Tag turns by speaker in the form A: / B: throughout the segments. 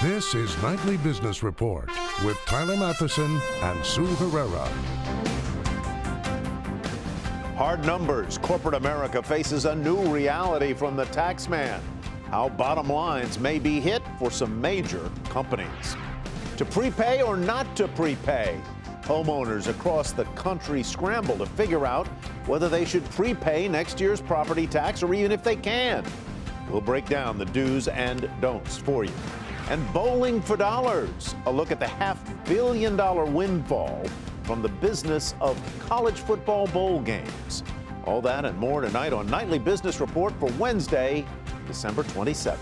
A: This is Nightly Business Report with Tyler Matheson and Sue Herrera.
B: Hard numbers. Corporate America faces a new reality from the tax man. How bottom lines may be hit for some major companies. To prepay or not to prepay? Homeowners across the country scramble to figure out whether they should prepay next year's property tax or even if they can. We'll break down the do's and don'ts for you. And bowling for dollars. A look at the $500 million windfall from the business of college football bowl games. All that and more tonight on Nightly Business Report for Wednesday, December 27th.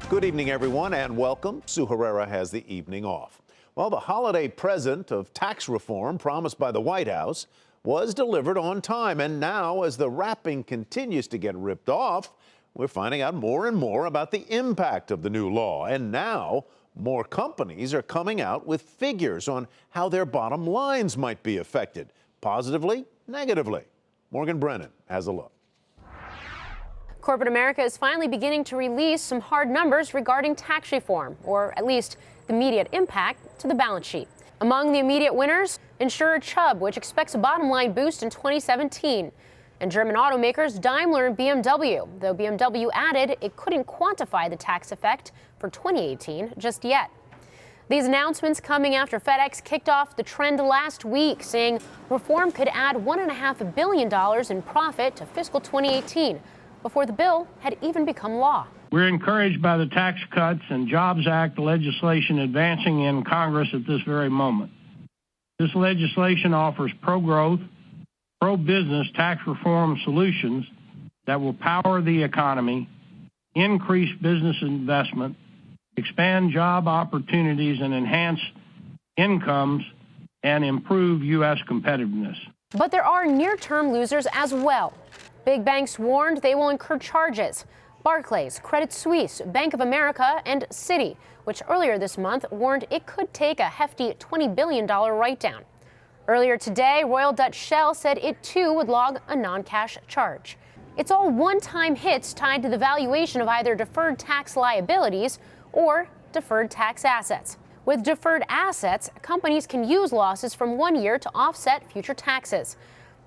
B: Good evening, everyone, and welcome. Sue Herrera has the evening off. Well, the holiday present of tax reform promised by the White House was delivered on time. And now, as the wrapping continues to get ripped off, we're finding out more and more about the impact of the new law. And now, more companies are coming out with figures on how their bottom lines might be affected, positively, negatively. Morgan Brennan has a look.
C: Corporate America is finally beginning to release some hard numbers regarding tax reform, or at least the immediate impact to the balance sheet. Among the immediate winners, insurer Chubb, which expects a bottom line boost in 2017. And German automakers Daimler and BMW, though BMW added it couldn't quantify the tax effect for 2018 just yet. These announcements coming after FedEx kicked off the trend last week, saying reform could add $1.5 billion in profit to fiscal 2018 before the bill had even become law.
D: We're encouraged by the Tax Cuts and Jobs Act legislation advancing in Congress at this very moment. This legislation offers pro-growth, pro-business tax reform solutions that will power the economy, increase business investment, expand job opportunities, and enhance incomes and improve U.S. competitiveness.
C: But there are near-term losers as well. Big banks warned they will incur charges. Barclays, Credit Suisse, Bank of America, and Citi, which earlier this month warned it could take a hefty $20 billion write-down. Earlier today, Royal Dutch Shell said it too would log a non-cash charge. It's all one-time hits tied to the valuation of either deferred tax liabilities or deferred tax assets. With deferred assets, companies can use losses from one year to offset future taxes.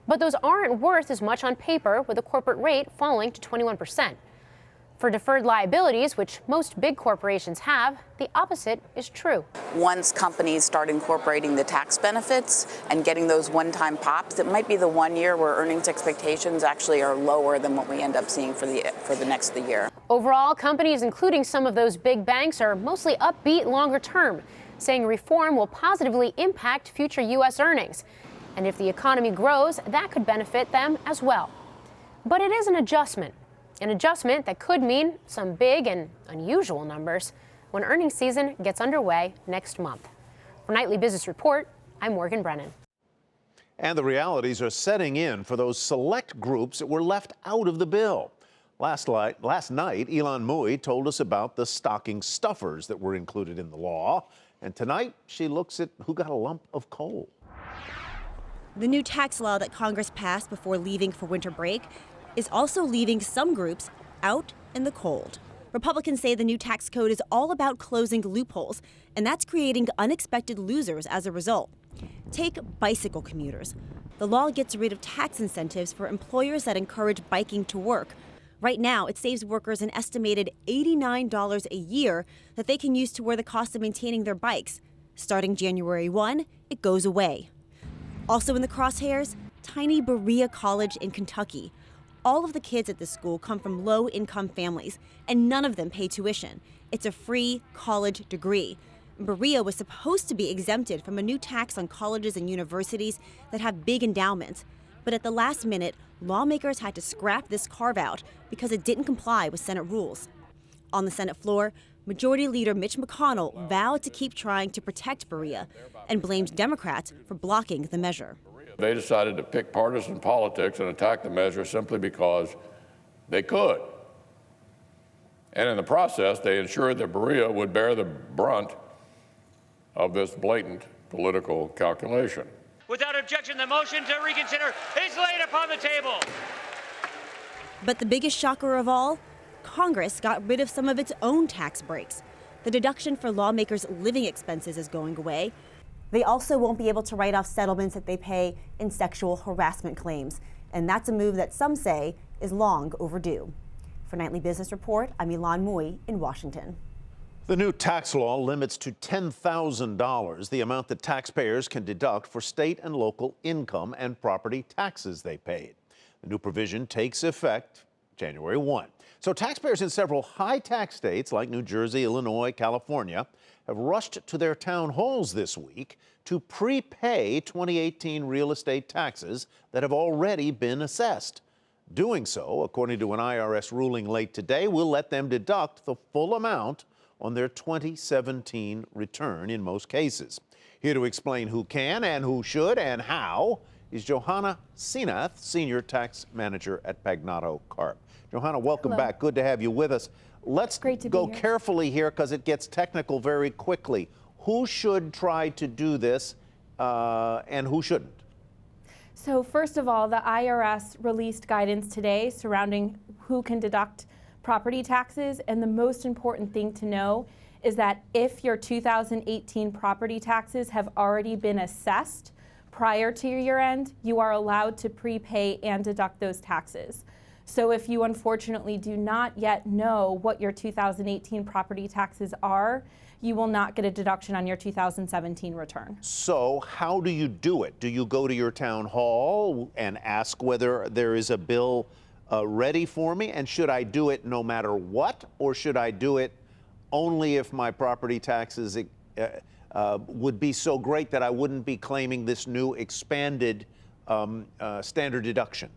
C: But those aren't worth as much on paper, with the corporate rate falling to 21%. For deferred liabilities, which most big corporations have, the opposite is true.
E: Once companies start incorporating the tax benefits and getting those one-time pops, it might be the 1 year where earnings expectations actually are lower than what we end up seeing for the next year.
C: Overall, companies, including some of those big banks, are mostly upbeat longer term, saying reform will positively impact future U.S. earnings. And if the economy grows, that could benefit them as well. But it is an adjustment that could mean some big and unusual numbers when earnings season gets underway next month. For Nightly Business Report, I'm Morgan Brennan.
B: And the realities are setting in for those select groups that were left out of the bill. Last night, Elon Mui told us about the stocking stuffers that were included in the law. And tonight, she looks at who got a lump of coal.
F: The new tax law that Congress passed before leaving for winter break is also leaving some groups out in the cold. Republicans say the new tax code is all about closing loopholes, and that's creating unexpected losers as a result. Take bicycle commuters. The law gets rid of tax incentives for employers that encourage biking to work. Right now, it saves workers an estimated $89 a year that they can use toward the cost of maintaining their bikes. Starting January 1, it goes away. Also in the crosshairs, tiny Berea College in Kentucky. All of the kids at this school come from low-income families, and none of them pay tuition. It's a free college degree. Berea was supposed to be exempted from a new tax on colleges and universities that have big endowments. But at the last minute, lawmakers had to scrap this carve-out because it didn't comply with Senate rules. On the Senate floor, Majority Leader Mitch McConnell vowed to keep trying to protect Berea and blamed Democrats for blocking the measure.
G: They decided to pick partisan politics and attack the measure simply because they could. And in the process, they ensured that Berea would bear the brunt of this blatant political calculation.
H: Without objection, the motion to reconsider is laid upon the table.
F: But the biggest shocker of all, Congress got rid of some of its own tax breaks. The deduction for lawmakers' living expenses is going away. They also won't be able to write off settlements that they pay in sexual harassment claims. And that's a move that some say is long overdue. For Nightly Business Report, I'm Ilan Mui in Washington.
B: The new tax law limits to $10,000 the amount that taxpayers can deduct for state and local income and property taxes they paid. The new provision takes effect January 1. So taxpayers in several high tax states like New Jersey, Illinois, California have rushed to their town halls this week to prepay 2018 real estate taxes that have already been assessed. Doing so, according to an IRS ruling late today, will let them deduct the full amount on their 2017 return in most cases. Here to explain who can and who should and how is Johanna Senath, Senior Tax Manager at Pagnato Carp. Johanna, welcome
I: Hello.
B: back. Good to have you with us. Let's go carefully here because it gets technical very quickly. Who should try to do this and who shouldn't?
I: So first of all, the IRS released guidance today surrounding who can deduct property taxes, and the most important thing to know is that if your 2018 property taxes have already been assessed prior to your year end, you are allowed to prepay and deduct those taxes. So if you unfortunately do not yet know what your 2018 property taxes are, you will not get a deduction on your 2017 return.
B: So how do you do it? Do you go to your town hall and ask whether there is a bill ready for me? And should I do it no matter what? Or should I do it only if my property taxes would be so great that I wouldn't be claiming this new expanded standard deduction?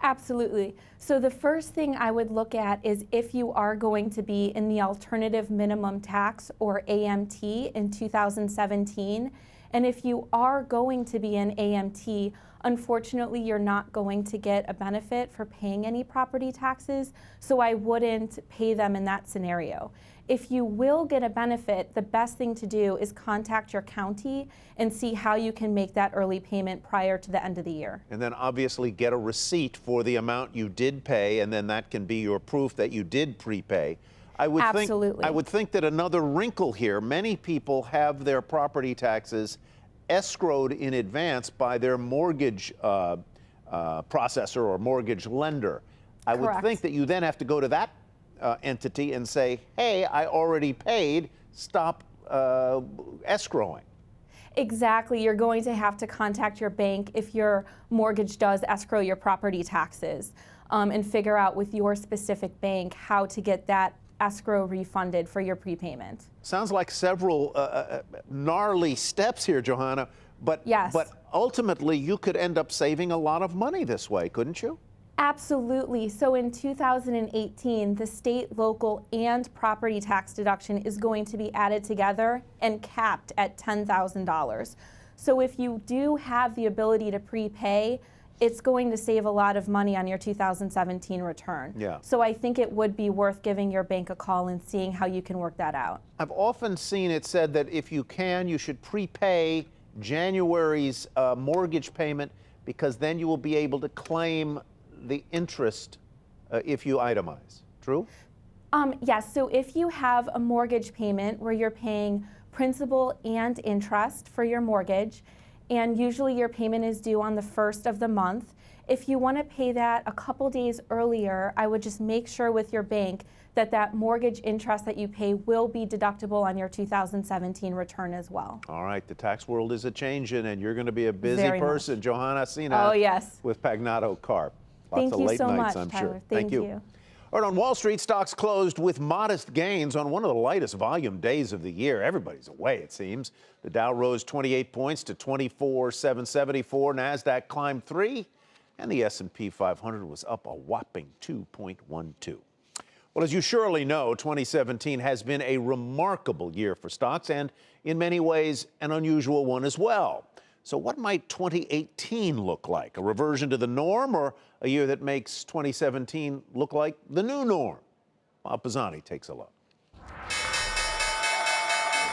I: Absolutely. So the first thing I would look at is if you are going to be in the alternative minimum tax, or AMT, in 2017. And if you are going to be in AMT, unfortunately, you're not going to get a benefit for paying any property taxes, so I wouldn't pay them in that scenario. If you will get a benefit, the best thing to do is contact your county and see how you can make that early payment prior to the end of the year.
B: And then obviously get a receipt for the amount you did pay, and then that can be your proof that you did prepay. I would think that another wrinkle here, many people have their property taxes escrowed in advance by their mortgage processor or mortgage lender. I would think that you then have to go to that entity and say, hey, I already paid, stop escrowing.
I: Exactly. You're going to have to contact your bank if your mortgage does escrow your property taxes, and figure out with your specific bank how to get that escrow refunded for your prepayment.
B: Sounds like several gnarly steps here, Johanna, but,
I: yes.
B: But ultimately you could end up saving a lot of money this way, couldn't you?
I: Absolutely. So in 2018, the state, local, and property tax deduction is going to be added together and capped at $10,000. So if you do have the ability to prepay, it's going to save a lot of money on your 2017 return.
B: Yeah.
I: So I think it would be worth giving your bank a call and seeing how you can work that out.
B: I've often seen it said that if you can, you should prepay January's mortgage payment, because then you will be able to claim the interest if you itemize. True?
I: Yes. So if you have a mortgage payment where you're paying principal and interest for your mortgage, and usually your payment is due on the 1st of the month, if you want to pay that a couple days earlier, I would just make sure with your bank that that mortgage interest that you pay will be deductible on your 2017 return as well.
B: All right, the tax world is a-changing, and you're going to be a busy
I: Very
B: person.
I: much.
B: Johanna Senath.
I: Oh, yes.
B: With Pagnato Carp. Lots
I: Thank
B: of
I: you
B: late
I: so
B: nights,
I: much,
B: I'm
I: Tyler.
B: sure.
I: Thank you.
B: All right, on Wall Street, stocks closed with modest gains on one of the lightest volume days of the year. Everybody's away, it seems. The Dow rose 28 points to 24,774. NASDAQ climbed 3, and the S&P 500 was up a whopping 2.12. Well, as you surely know, 2017 has been a remarkable year for stocks, and in many ways, an unusual one as well. So what might 2018 look like? A reversion to the norm, or a year that makes 2017 look like the new norm? Bob Pisani takes a look.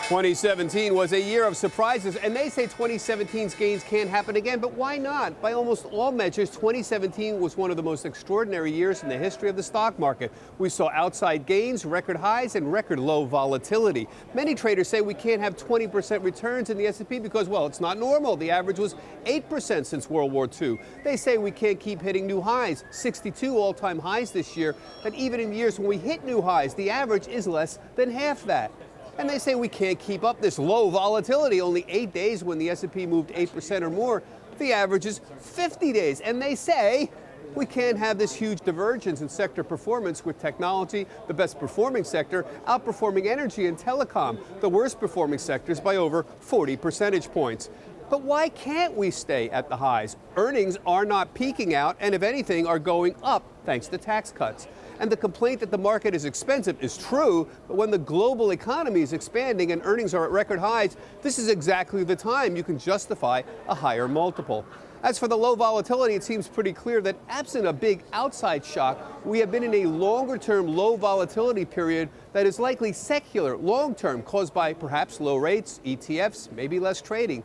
J: 2017 was a year of surprises, and they say 2017's gains can't happen again, but why not? By almost all measures, 2017 was one of the most extraordinary years in the history of the stock market. We saw outside gains, record highs, and record low volatility. Many traders say we can't have 20% returns in the S&P because, well, it's not normal. The average was 8% since World War II. They say we can't keep hitting new highs, 62 all-time highs this year, that even in years when we hit new highs, the average is less than half that. And they say we can't keep up this low volatility. Only 8 days when the S&P moved 8% or more. The average is 50 days. And they say we can't have this huge divergence in sector performance with technology, the best performing sector, outperforming energy and telecom, the worst performing sectors by over 40 percentage points. But why can't we stay at the highs? Earnings are not peaking out, and if anything, are going up thanks to tax cuts. And the complaint that the market is expensive is true, but when the global economy is expanding and earnings are at record highs, this is exactly the time you can justify a higher multiple. As for the low volatility, it seems pretty clear that absent a big outside shock, we have been in a longer-term low volatility period that is likely secular, long-term, caused by perhaps low rates, ETFs, maybe less trading.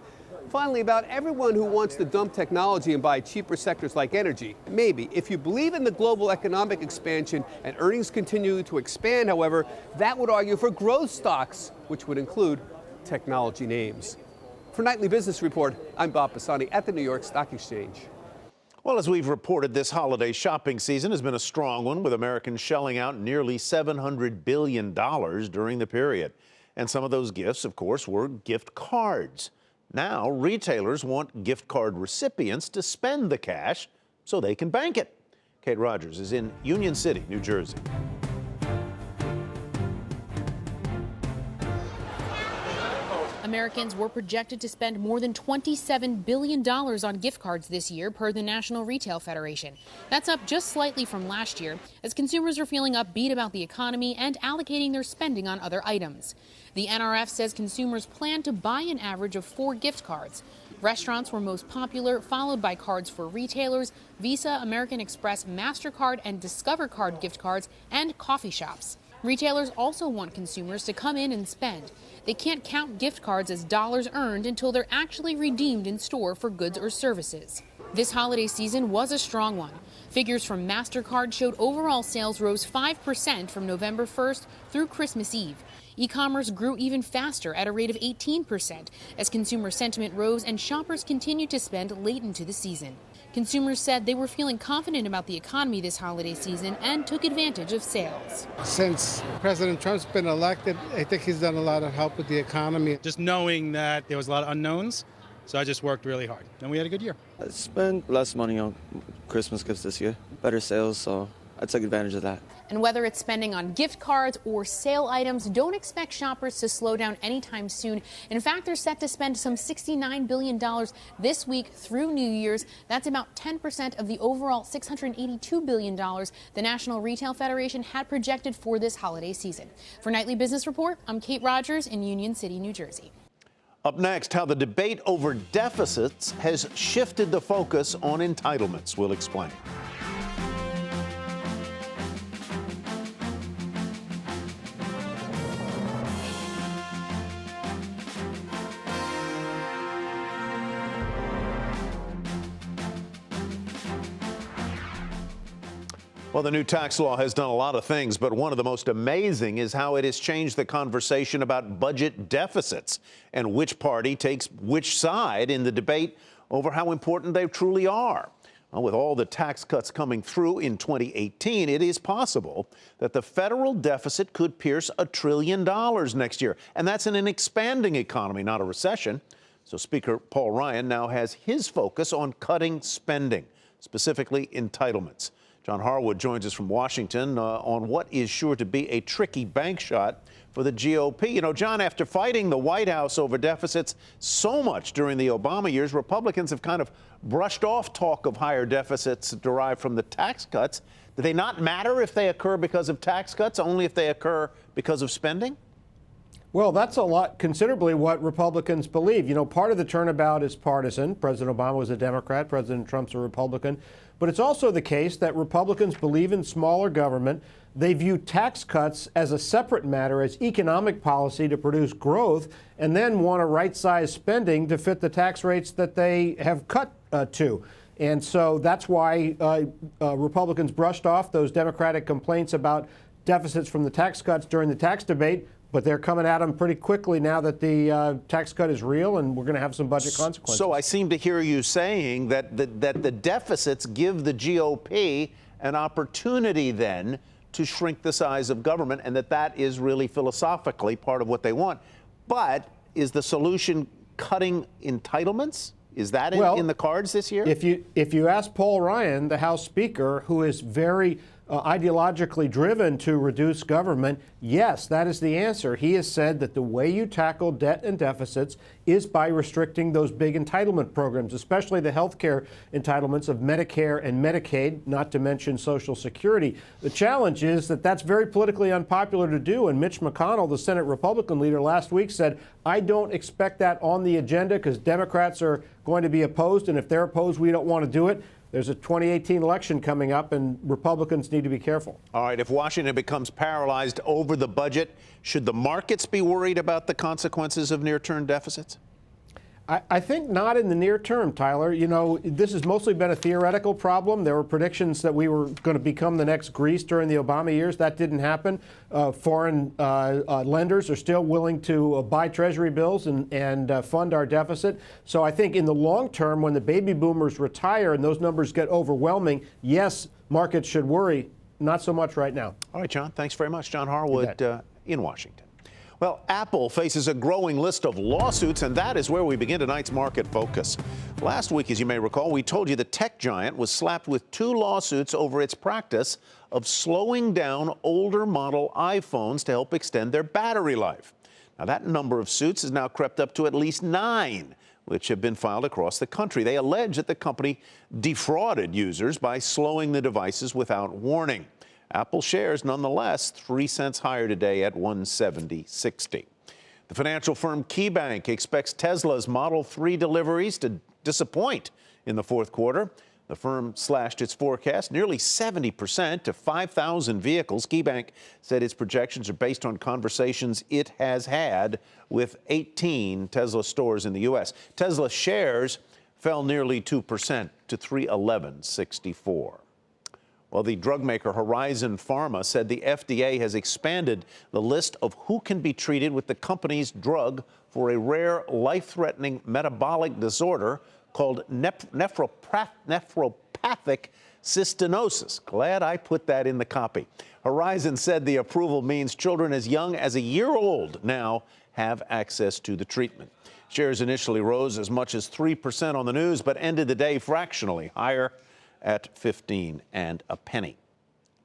J: Finally, about everyone who wants to dump technology and buy cheaper sectors like energy. Maybe. If you believe in the global economic expansion and earnings continue to expand, however, that would argue for growth stocks, which would include technology names. For Nightly Business Report, I'm Bob Pisani at the New York Stock Exchange.
B: Well, as we've reported, this holiday shopping season has been a strong one, with Americans shelling out nearly $700 billion during the period. And some of those gifts, of course, were gift cards. Now, retailers want gift card recipients to spend the cash so they can bank it. Kate Rogers is in Union City, New Jersey.
K: Americans were projected to spend more than $27 billion on gift cards this year, per the National Retail Federation. That's up just slightly from last year, as consumers are feeling upbeat about the economy and allocating their spending on other items. The NRF says consumers plan to buy an average of 4 gift cards. Restaurants were most popular, followed by cards for retailers, Visa, American Express, MasterCard, and Discover Card gift cards, and coffee shops. Retailers also want consumers to come in and spend. They can't count gift cards as dollars earned until they're actually redeemed in store for goods or services. This holiday season was a strong one. Figures from MasterCard showed overall sales rose 5% from November 1st through Christmas Eve. E-commerce grew even faster at a rate of 18% as consumer sentiment rose and shoppers continued to spend late into the season. Consumers said they were feeling confident about the economy this holiday season and took advantage of sales.
L: Since President Trump's been elected, I think he's done a lot of help with the economy.
M: Just knowing that there was a lot of unknowns, so I just worked really hard. And we had a good year.
N: I spent less money on Christmas gifts this year. Better sales, so I took advantage of that.
K: And whether it's spending on gift cards or sale items, don't expect shoppers to slow down anytime soon. In fact, they're set to spend some $69 billion this week through New Year's. That's about 10% of the overall $682 billion the National Retail Federation had projected for this holiday season. For Nightly Business Report, I'm Kate Rogers in Union City, New Jersey.
B: Up next, how the debate over deficits has shifted the focus on entitlements. We'll explain. Well, the new tax law has done a lot of things, but one of the most amazing is how it has changed the conversation about budget deficits and which party takes which side in the debate over how important they truly are. Well, with all the tax cuts coming through in 2018, it is possible that the federal deficit could pierce $1 trillion next year. And that's in an expanding economy, not a recession. So Speaker Paul Ryan now has his focus on cutting spending, specifically entitlements. John Harwood joins us from Washington on what is sure to be a tricky bank shot for the GOP. You know, John, after fighting the White House over deficits so much during the Obama years, Republicans have kind of brushed off talk of higher deficits derived from the tax cuts. Do they not matter if they occur because of tax cuts, only if they occur because of spending?
O: Well, that's considerably what Republicans believe. You know, part of the turnabout is partisan. President Obama was a Democrat, President Trump's a Republican. But it's also the case that Republicans believe in smaller government. They view tax cuts as a separate matter, as economic policy to produce growth, and then want to right-size spending to fit the tax rates that they have cut to. And so that's why Republicans brushed off those Democratic complaints about deficits from the tax cuts during the tax debate. But they're coming at them pretty quickly now that the tax cut is real and we're going to have some budget consequences.
B: So I seem to hear you saying that the deficits give the GOP an opportunity then to shrink the size of government, and that is really philosophically part of what they want. But is the solution cutting entitlements? Is that in the cards this year?
O: If you ask Paul Ryan, the House Speaker, who is very ideologically driven to reduce government, yes, that is the answer. He has said that the way you tackle debt and deficits is by restricting those big entitlement programs, especially the health care entitlements of Medicare and Medicaid, not to mention Social Security. The challenge is that that's very politically unpopular to do, and Mitch McConnell, the Senate Republican leader, last week said, I don't expect that on the agenda because Democrats are going to be opposed, and if they're opposed, we don't want to do it. There's a 2018 election coming up, and Republicans need to be careful.
B: All right, if Washington becomes paralyzed over the budget, should the markets be worried about the consequences of near-term deficits?
O: I think not in the near term, Tyler. You know, this has mostly been a theoretical problem. There were predictions that we were going to become the next Greece during the Obama years. That didn't happen. Foreign lenders are still willing to buy Treasury bills and fund our deficit. So I think in the long term, when the baby boomers retire and those numbers get overwhelming, yes, markets should worry. Not so much right now.
B: All right, John, thanks very much. John Harwood in Washington. Well, Apple faces a growing list of lawsuits, and that is where we begin tonight's market focus. Last week, as you may recall, we told you the tech giant was slapped with 2 lawsuits over its practice of slowing down older model iPhones to help extend their battery life. Now, that number of suits has now crept up to at least 9, which have been filed across the country. They allege that the company defrauded users by slowing the devices without warning. Apple shares, nonetheless, 3 cents higher today at $170.60. The financial firm KeyBank expects Tesla's Model 3 deliveries to disappoint in the fourth quarter. The firm slashed its forecast nearly 70% to 5,000 vehicles. KeyBank said its projections are based on conversations it has had with 18 Tesla stores in the U.S. Tesla shares fell nearly 2% to $311.64. Well, the drug maker Horizon Pharma said the FDA has expanded the list of who can be treated with the company's drug for a rare, life-threatening metabolic disorder called nephropathic cystinosis. Glad I put that in the copy. Horizon said the approval means children as young as a year old now have access to the treatment. Shares initially rose as much as 3% on the news, but ended the day fractionally higher at 15 and a penny.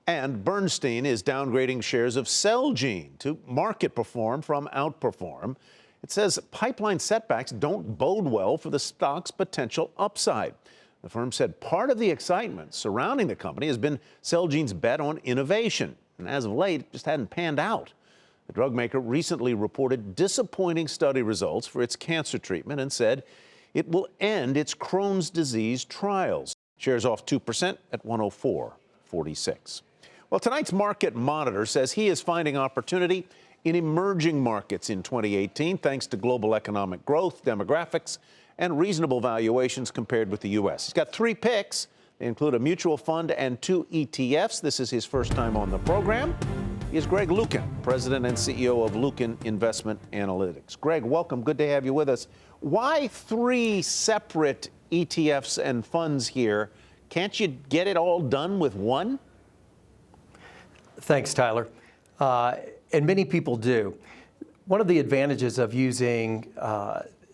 B: And Bernstein is downgrading shares of Celgene to market perform from outperform. It says pipeline setbacks don't bode well for the stock's potential upside. The firm said part of the excitement surrounding the company has been Celgene's bet on innovation, and as of late, it just hadn't panned out. The drug maker recently reported disappointing study results for its cancer treatment and said it will end its Crohn's disease trials. Shares off 2% at 104.46. Well, tonight's Market Monitor says he is finding opportunity in emerging markets in 2018 thanks to global economic growth, demographics, and reasonable valuations compared with the U.S. He's got 3 picks. They include a mutual fund and 2 ETFs. This is his first time on the program. He is Greg Lukin, President and CEO of Lukin Investment Analytics. Greg, welcome. Good to have you with us. Why 3 separate ETFs and funds here? Can't you get it all done with one?
P: Thanks, Tyler. And many people do. One of the advantages of using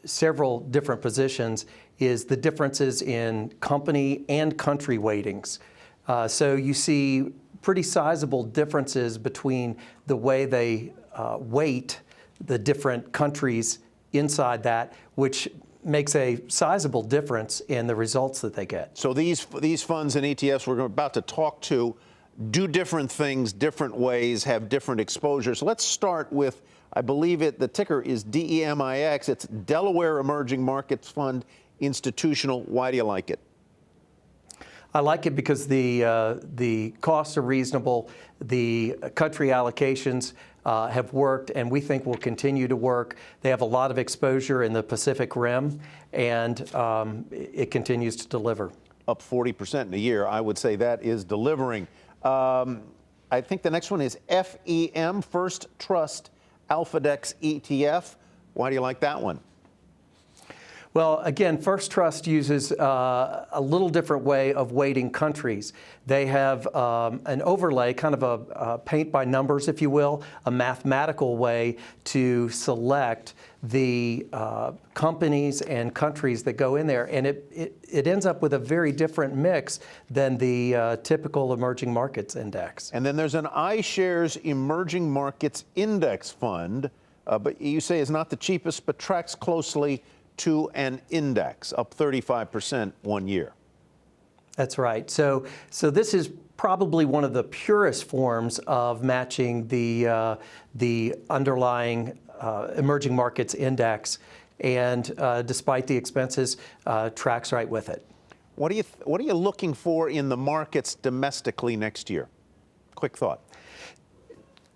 P: several different positions is the differences in company and country weightings. So you see pretty sizable differences between the way they weight the different countries inside that, which makes a sizable difference in the results that they get.
B: So these funds and ETFs we're about to talk to do different things, different ways, have different exposures. So let's start with, I believe the ticker is DEMIX. It's Delaware Emerging Markets Fund Institutional. Why do you like it?
P: I like it because the costs are reasonable, the country allocations have worked, and we think will continue to work. They have a lot of exposure in the Pacific Rim, and it continues to deliver.
B: Up 40% in a year, I would say that is delivering. I think the next one is FEM, First Trust Alphadex ETF. Why do you like that one?
P: Well, again, First Trust uses a little different way of weighting countries. They have an overlay, kind of a paint by numbers, if you will, a mathematical way to select the companies and countries that go in there. And it ends up with a very different mix than the typical emerging markets index.
B: And then there's an iShares Emerging Markets Index Fund, but you say is not the cheapest, but tracks closely to an index, up 35% 1 year.
P: That's right. So this is probably one of the purest forms of matching the underlying emerging markets index, and despite the expenses, tracks right with it.
B: What are you looking for in the markets domestically next year? Quick thought.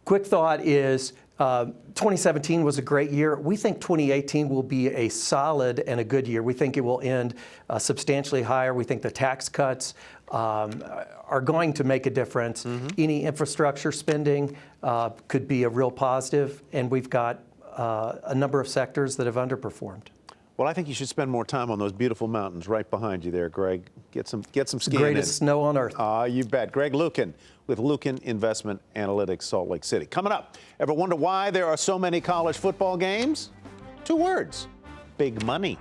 P: Quick thought is 2017 was a great year. We think 2018 will be a solid and a good year. We think it will end substantially higher. We think the tax cuts are going to make a difference. Any infrastructure spending could be a real positive, and we've got a number of sectors that have underperformed.
B: Well, I think you should spend more time on those beautiful mountains right behind you there, Greg. Get some skiing.
P: Greatest snow on earth.
B: You bet. Greg Lukin with Lukin Investment Analytics, Salt Lake City. Coming up, ever wonder why there are so many college football games? 2 words: big money.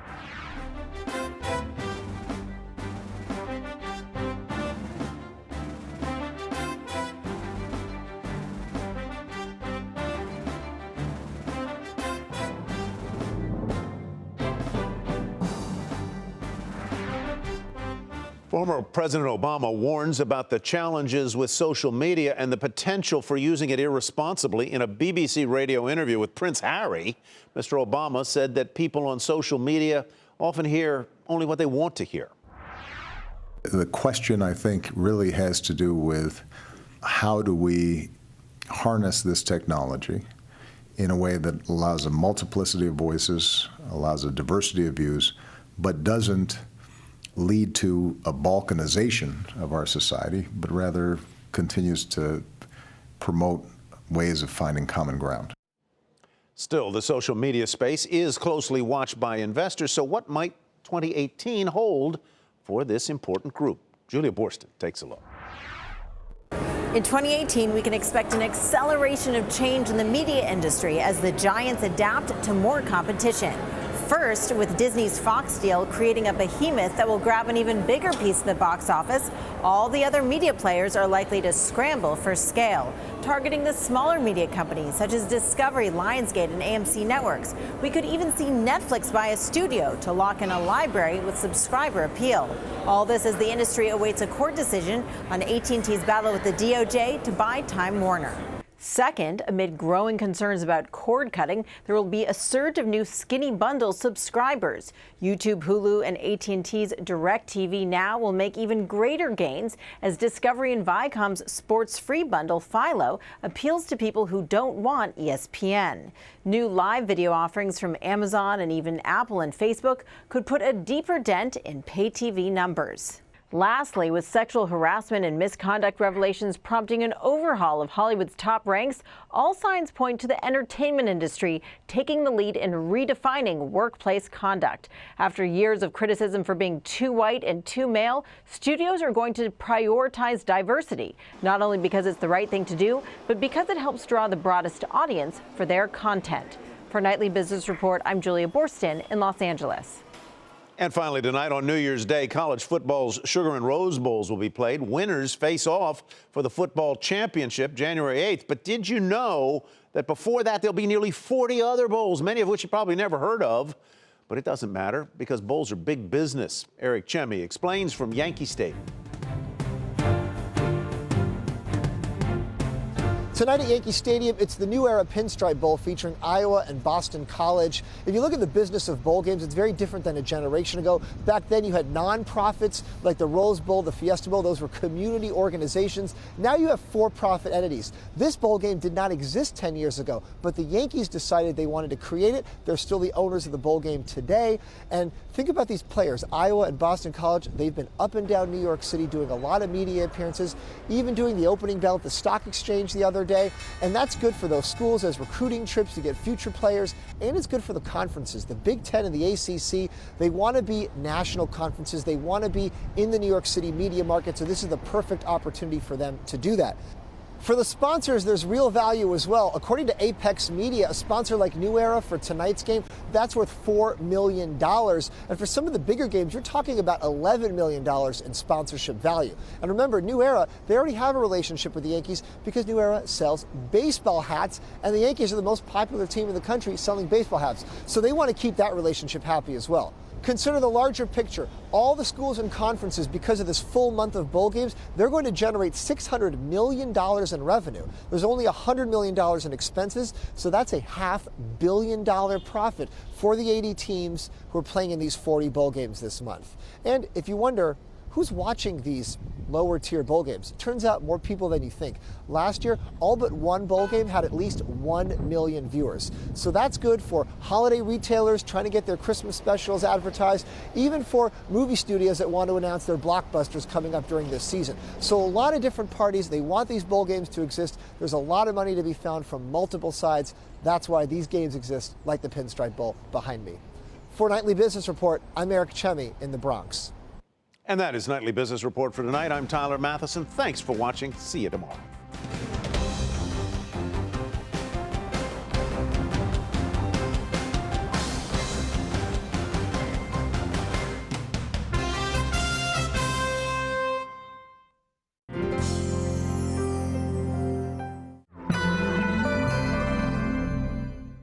B: Former President Obama warns about the challenges with social media and the potential for using it irresponsibly. In a BBC radio interview with Prince Harry, Mr. Obama said that people on social media often hear only what they want to hear.
Q: The question, I think, really has to do with how do we harness this technology in a way that allows a multiplicity of voices, allows a diversity of views, but doesn't lead to a balkanization of our society, but rather continues to promote ways of finding common ground.
B: Still, the social media space is closely watched by investors, so what might 2018 hold for this important group? Julia Borston takes a look.
R: In 2018, we can expect an acceleration of change in the media industry as the giants adapt to more competition. First, with Disney's Fox deal creating a behemoth that will grab an even bigger piece of the box office, all the other media players are likely to scramble for scale, targeting the smaller media companies such as Discovery, Lionsgate, and AMC Networks. We could even see Netflix buy a studio to lock in a library with subscriber appeal. All this as the industry awaits a court decision on AT&T's battle with the DOJ to buy Time Warner. Second, amid growing concerns about cord cutting, there will be a surge of new skinny bundle subscribers. YouTube, Hulu, and AT&T's DirecTV Now will make even greater gains as Discovery and Viacom's sports-free bundle, Philo, appeals to people who don't want ESPN. New live video offerings from Amazon and even Apple and Facebook could put a deeper dent in pay TV numbers. Lastly, with sexual harassment and misconduct revelations prompting an overhaul of Hollywood's top ranks, all signs point to the entertainment industry taking the lead in redefining workplace conduct. After years of criticism for being too white and too male, studios are going to prioritize diversity, not only because it's the right thing to do, but because it helps draw the broadest audience for their content. For Nightly Business Report, I'm Julia Borston in Los Angeles.
B: And finally, tonight on New Year's Day, college football's Sugar and Rose Bowls will be played. Winners face off for the football championship January 8th. But did you know that before that, there'll be nearly 40 other bowls, many of which you probably never heard of? But it doesn't matter because bowls are big business. Eric Chemi explains from Yankee Stadium.
S: Tonight at Yankee Stadium, it's the New Era Pinstripe Bowl featuring Iowa and Boston College. If you look at the business of bowl games, it's very different than a generation ago. Back then, you had nonprofits like the Rose Bowl, the Fiesta Bowl. Those were community organizations. Now you have for-profit entities. This bowl game did not exist 10 years ago, but the Yankees decided they wanted to create it. They're still the owners of the bowl game today. And think about these players, Iowa and Boston College. They've been up and down New York City doing a lot of media appearances, even doing the opening bell at the Stock Exchange the other day. And that's good for those schools as recruiting trips to get future players, and it's good for the conferences. The Big Ten and the ACC, they want to be national conferences. They want to be in the New York City media market, so this is the perfect opportunity for them to do that. For the sponsors, there's real value as well. According to Apex Media, a sponsor like New Era for tonight's game, that's worth $4 million. And for some of the bigger games, you're talking about $11 million in sponsorship value. And remember, New Era, they already have a relationship with the Yankees because New Era sells baseball hats, and the Yankees are the most popular team in the country selling baseball hats. So they want to keep that relationship happy as well. Consider the larger picture. All the schools and conferences, because of this full month of bowl games, they're going to generate $600 million in revenue. There's only $100 million in expenses, so that's a $500 million profit for the 80 teams who are playing in these 40 bowl games this month. And if you wonder, who's watching these lower tier bowl games? It turns out more people than you think. Last year, all but one bowl game had at least 1 million viewers. So that's good for holiday retailers trying to get their Christmas specials advertised, even for movie studios that want to announce their blockbusters coming up during this season. So a lot of different parties, they want these bowl games to exist. There's a lot of money to be found from multiple sides. That's why these games exist, like the Pinstripe Bowl behind me. For Nightly Business Report, I'm Eric Chemi in the Bronx.
B: And that is Nightly Business Report for tonight. I'm Tyler Mathisen. Thanks for watching. See you tomorrow.